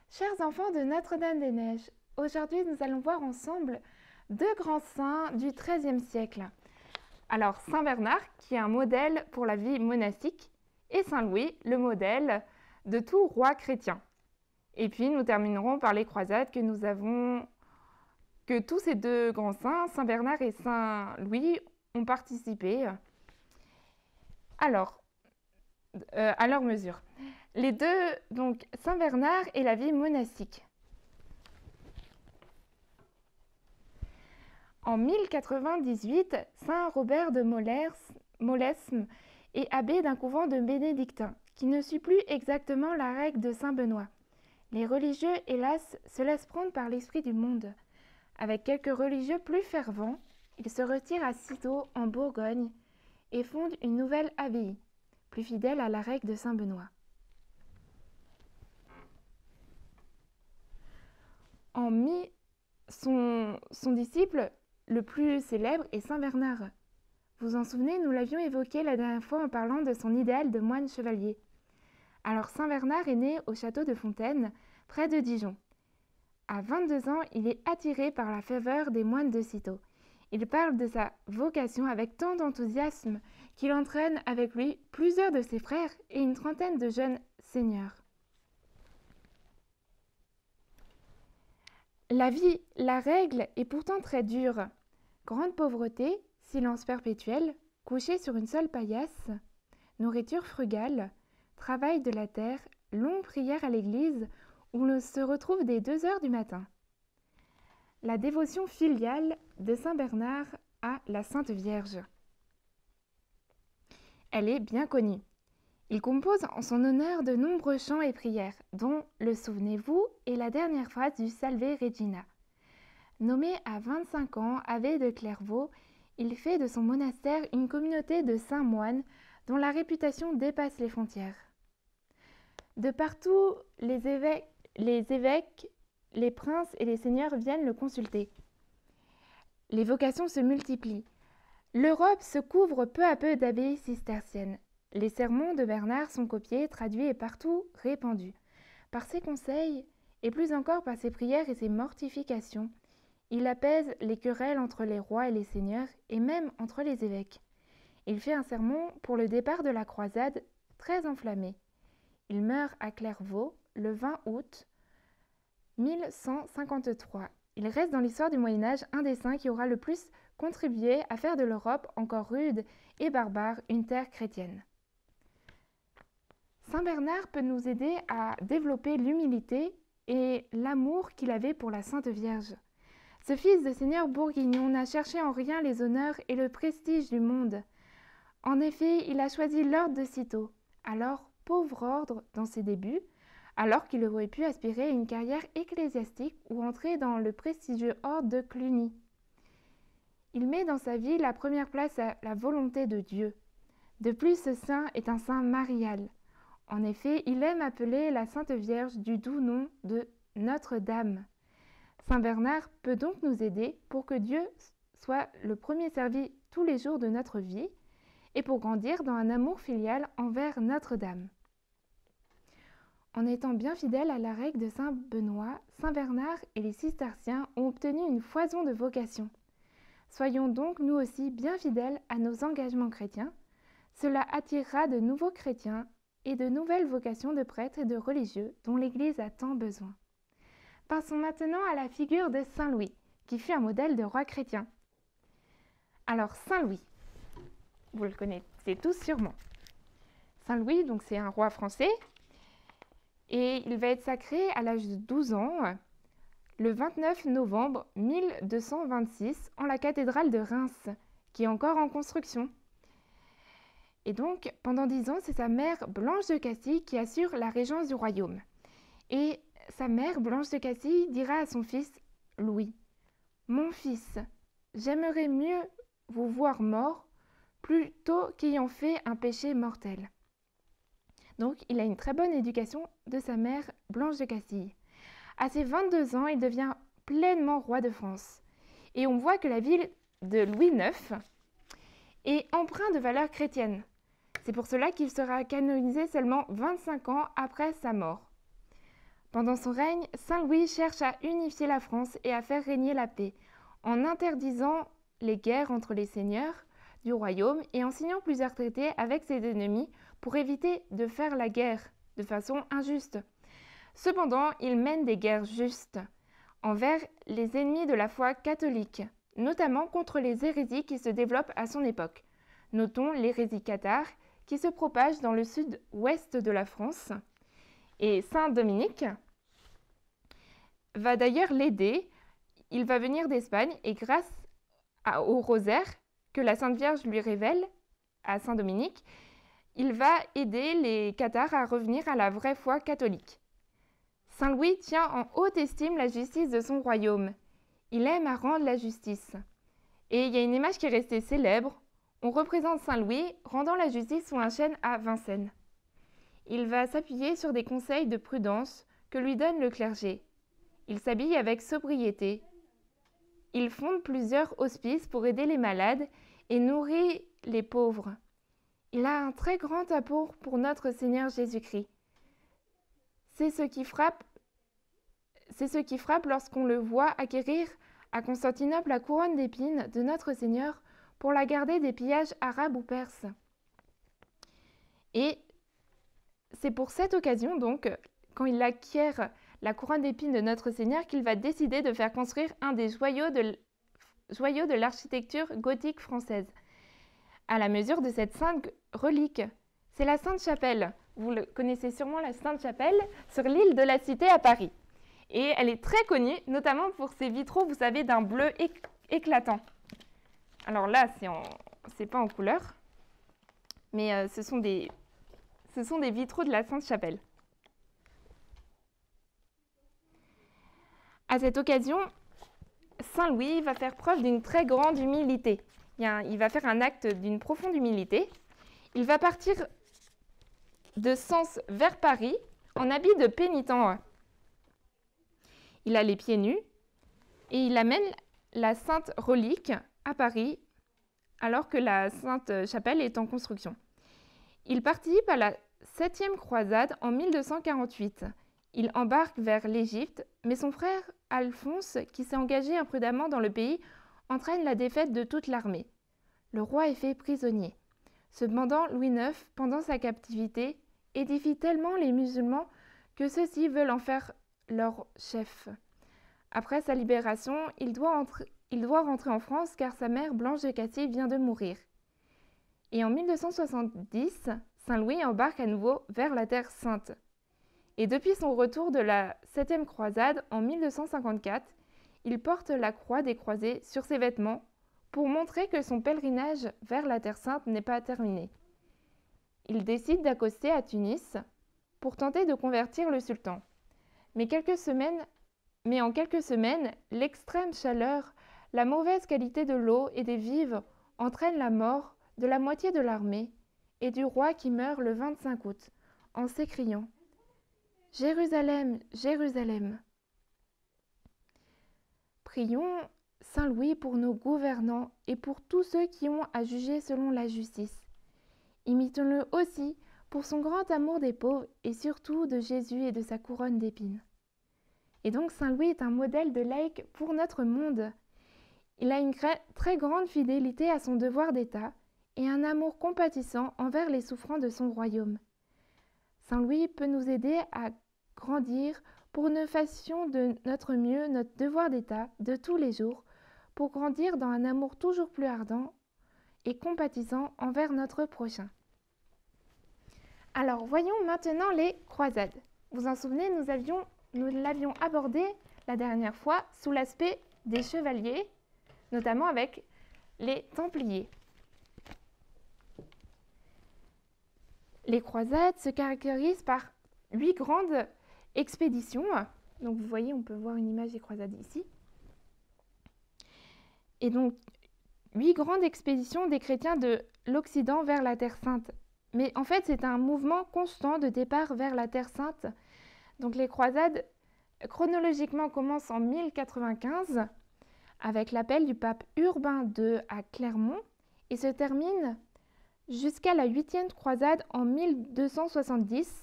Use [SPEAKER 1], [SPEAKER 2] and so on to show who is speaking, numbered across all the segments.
[SPEAKER 1] Chers enfants de Notre-Dame-des-Neiges, aujourd'hui nous allons voir ensemble deux grands saints du XIIIe siècle. Alors Saint Bernard, qui est un modèle pour la vie monastique, et Saint Louis, le modèle de tout roi chrétien. Et puis nous terminerons par les croisades que tous ces deux grands saints, Saint Bernard et Saint Louis, ont participé. Alors, à leur mesure. Les deux, donc Saint Bernard et la vie monastique. En 1098, Saint Robert de Molesme est abbé d'un couvent de bénédictins, qui ne suit plus exactement la règle de Saint Benoît. Les religieux, hélas, se laissent prendre par l'esprit du monde. Avec quelques religieux plus fervents, ils se retirent à Cîteaux, en Bourgogne, et fondent une nouvelle abbaye, plus fidèle à la règle de Saint Benoît. Son disciple le plus célèbre est Saint Bernard. Vous en souvenez, nous l'avions évoqué la dernière fois en parlant de son idéal de moine chevalier. Alors Saint Bernard est né au château de Fontaine, près de Dijon. À 22 ans, il est attiré par la faveur des moines de Cîteaux. Il parle de sa vocation avec tant d'enthousiasme qu'il entraîne avec lui plusieurs de ses frères et une trentaine de jeunes seigneurs. La règle est pourtant très dure. Grande pauvreté, silence perpétuel, couché sur une seule paillasse, nourriture frugale, travail de la terre, longue prière à l'église où l'on se retrouve dès 2 heures du matin. La dévotion filiale de Saint Bernard à la Sainte Vierge. Elle est bien connue. Il compose en son honneur de nombreux chants et prières, dont le Souvenez-vous et la dernière phrase du Salve Regina. Nommé à 25 ans abbé de Clairvaux, il fait de son monastère une communauté de saints moines dont la réputation dépasse les frontières. De partout, les évêques, les princes et les seigneurs viennent le consulter. Les vocations se multiplient. L'Europe se couvre peu à peu d'abbayes cisterciennes. Les sermons de Bernard sont copiés, traduits et partout répandus. Par ses conseils, et plus encore par ses prières et ses mortifications, il apaise les querelles entre les rois et les seigneurs, et même entre les évêques. Il fait un sermon pour le départ de la croisade, très enflammé. Il meurt à Clairvaux le 20 août 1153. Il reste dans l'histoire du Moyen-Âge un des saints qui aura le plus contribué à faire de l'Europe encore rude et barbare une terre chrétienne. Saint Bernard peut nous aider à développer l'humilité et l'amour qu'il avait pour la Sainte Vierge. Ce fils de seigneur bourguignon n'a cherché en rien les honneurs et le prestige du monde. En effet, il a choisi l'ordre de Cîteaux, alors pauvre ordre dans ses débuts, alors qu'il aurait pu aspirer à une carrière ecclésiastique ou entrer dans le prestigieux ordre de Cluny. Il met dans sa vie la première place à la volonté de Dieu. De plus, ce saint est un saint marial. En effet, il aime appeler la Sainte Vierge du doux nom de Notre-Dame. Saint Bernard peut donc nous aider pour que Dieu soit le premier servi tous les jours de notre vie et pour grandir dans un amour filial envers Notre-Dame. En étant bien fidèles à la règle de Saint Benoît, Saint Bernard et les cisterciens ont obtenu une foison de vocations. Soyons donc nous aussi bien fidèles à nos engagements chrétiens. Cela attirera de nouveaux chrétiens et de nouvelles vocations de prêtres et de religieux dont l'Église a tant besoin. Passons maintenant à la figure de Saint Louis, qui fut un modèle de roi chrétien. Alors Saint Louis, vous le connaissez tous sûrement. Saint Louis, donc c'est un roi français, et il va être sacré à l'âge de 12 ans, le 29 novembre 1226, en la cathédrale de Reims, qui est encore en construction. Et donc, pendant 10 ans, c'est sa mère Blanche de Castille qui assure la régence du royaume. Et sa mère Blanche de Castille dira à son fils Louis, « Mon fils, j'aimerais mieux vous voir mort plutôt qu'ayant fait un péché mortel. » Donc, il a une très bonne éducation de sa mère Blanche de Castille. À ses 22 ans, il devient pleinement roi de France. Et on voit que la ville de Louis IX est empreinte de valeurs chrétiennes. C'est pour cela qu'il sera canonisé seulement 25 ans après sa mort. Pendant son règne, Saint Louis cherche à unifier la France et à faire régner la paix, en interdisant les guerres entre les seigneurs du royaume et en signant plusieurs traités avec ses ennemis pour éviter de faire la guerre de façon injuste. Cependant, il mène des guerres justes envers les ennemis de la foi catholique, notamment contre les hérésies qui se développent à son époque. Notons l'hérésie cathare qui se propage dans le sud-ouest de la France. Et Saint Dominique va d'ailleurs l'aider. Il va venir d'Espagne et grâce au rosaire que la Sainte Vierge lui révèle à Saint Dominique, il va aider les cathares à revenir à la vraie foi catholique. Saint Louis tient en haute estime la justice de son royaume. Il aime à rendre la justice. Et il y a une image qui est restée célèbre. On représente Saint Louis rendant la justice sous un chêne à Vincennes. Il va s'appuyer sur des conseils de prudence que lui donne le clergé. Il s'habille avec sobriété. Il fonde plusieurs hospices pour aider les malades et nourrit les pauvres. Il a un très grand amour pour notre Seigneur Jésus-Christ. C'est ce qui frappe lorsqu'on le voit acquérir à Constantinople la couronne d'épines de notre Seigneur pour la garder des pillages arabes ou perses. Et c'est pour cette occasion, donc, quand il acquiert la couronne d'épines de notre Seigneur, qu'il va décider de faire construire un des joyaux de l'architecture gothique française, à la mesure de cette sainte relique. C'est la Sainte Chapelle. Vous le connaissez sûrement, la Sainte Chapelle, sur l'île de la Cité à Paris. Et elle est très connue, notamment pour ses vitraux, vous savez, d'un bleu éclatant. Alors là, c'est pas en couleur, mais ce sont des vitraux de la Sainte Chapelle. À cette occasion, Saint Louis va faire preuve d'une très grande humilité. Il va faire un acte d'une profonde humilité. Il va partir de Sens vers Paris en habit de pénitent. Il a les pieds nus et il amène la Sainte Relique à Paris alors que la Sainte Chapelle est en construction. Il participe à la 7e croisade en 1248. Il embarque vers l'Égypte, mais son frère Alphonse, qui s'est engagé imprudemment dans le pays, entraîne la défaite de toute l'armée. Le roi est fait prisonnier. Cependant, Louis IX, pendant sa captivité, édifie tellement les musulmans que ceux-ci veulent en faire leur chef. Après sa libération, il doit rentrer en France car sa mère Blanche de Castille vient de mourir. Et en 1270, Saint Louis embarque à nouveau vers la Terre Sainte. Et depuis son retour de la 7e croisade en 1254, il porte la croix des croisés sur ses vêtements pour montrer que son pèlerinage vers la Terre Sainte n'est pas terminé. Il décide d'accoster à Tunis pour tenter de convertir le sultan. Mais en quelques semaines, l'extrême chaleur, la mauvaise qualité de l'eau et des vivres entraînent la mort de la moitié de l'armée et du roi qui meurt le 25 août en s'écriant « Jérusalem, Jérusalem !» Prions Saint Louis pour nos gouvernants et pour tous ceux qui ont à juger selon la justice. Imitons-le aussi pour son grand amour des pauvres et surtout de Jésus et de sa couronne d'épines. Et donc Saint Louis est un modèle de laïc pour notre monde. Il a une très grande fidélité à son devoir d'État et un amour compatissant envers les souffrants de son royaume. Saint Louis peut nous aider à grandir pour que nous fassions de notre mieux notre devoir d'État de tous les jours, pour grandir dans un amour toujours plus ardent et compatissant envers notre prochain. Alors voyons maintenant les croisades. Vous en souvenez, nous l'avions abordé la dernière fois sous l'aspect des chevaliers, notamment avec les Templiers. Les croisades se caractérisent par 8 grandes expéditions. Donc vous voyez, on peut voir une image des croisades ici. Et donc 8 grandes expéditions des chrétiens de l'Occident vers la Terre Sainte. Mais en fait, c'est un mouvement constant de départ vers la Terre Sainte. Donc les croisades, chronologiquement, commencent en 1095 avec l'appel du pape Urbain II à Clermont et se terminent jusqu'à la 8e croisade en 1270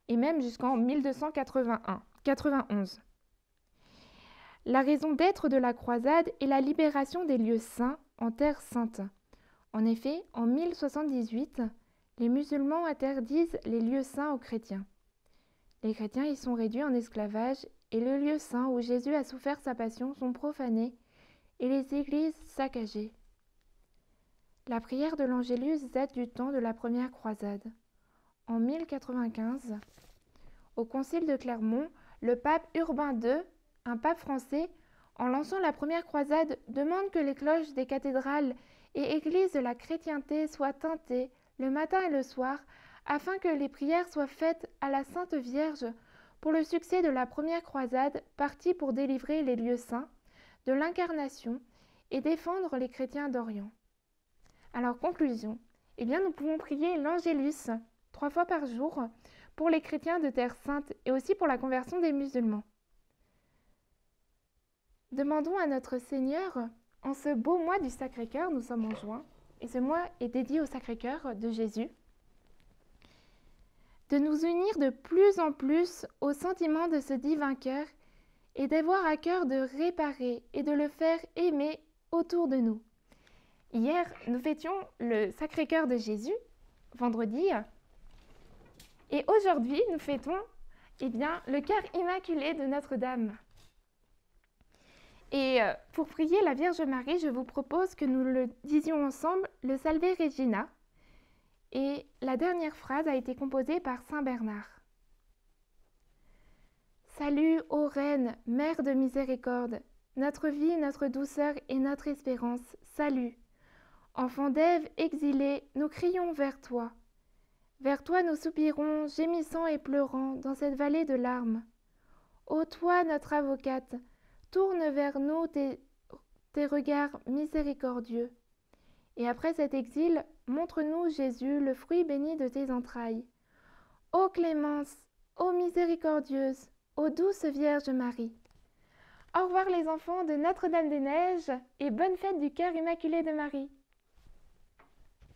[SPEAKER 1] et même jusqu'en 1281. 91. La raison d'être de la croisade est la libération des lieux saints en terre sainte. En effet, en 1078, les musulmans interdisent les lieux saints aux chrétiens. Les chrétiens y sont réduits en esclavage et le lieu saint où Jésus a souffert sa passion sont profanés et les églises saccagées. La prière de l'Angélus date du temps de la première croisade. En 1095, au concile de Clermont, le pape Urbain II, un pape français, en lançant la première croisade, demande que les cloches des cathédrales et églises de la chrétienté soient teintées le matin et le soir, afin que les prières soient faites à la Sainte Vierge pour le succès de la première croisade partie pour délivrer les lieux saints de l'incarnation et défendre les chrétiens d'Orient. Alors, conclusion. Nous pouvons prier l'Angélus 3 fois par jour pour les chrétiens de Terre Sainte et aussi pour la conversion des musulmans. Demandons à notre Seigneur, en ce beau mois du Sacré-Cœur, nous sommes en juin, et ce mois est dédié au Sacré-Cœur de Jésus, de nous unir de plus en plus au sentiment de ce divin cœur et d'avoir à cœur de réparer et de le faire aimer autour de nous. Hier, nous fêtions le Sacré-Cœur de Jésus, vendredi, et aujourd'hui, nous fêtons le cœur immaculé de Notre-Dame. Et pour prier la Vierge Marie, je vous propose que nous le disions ensemble, le Salve Regina. Et la dernière phrase a été composée par Saint Bernard. Salut, ô Reine, Mère de miséricorde, notre vie, notre douceur et notre espérance, salut. Enfants d'Ève exilés, nous crions vers toi. Vers toi nous soupirons, gémissant et pleurant dans cette vallée de larmes. Ô toi, notre avocate, tourne vers nous tes regards miséricordieux. Et après cet exil, montre-nous, Jésus, le fruit béni de tes entrailles. Ô clémence, ô miséricordieuse, ô douce Vierge Marie. Au revoir les enfants de Notre-Dame-des-Neiges et bonne fête du cœur immaculé de Marie.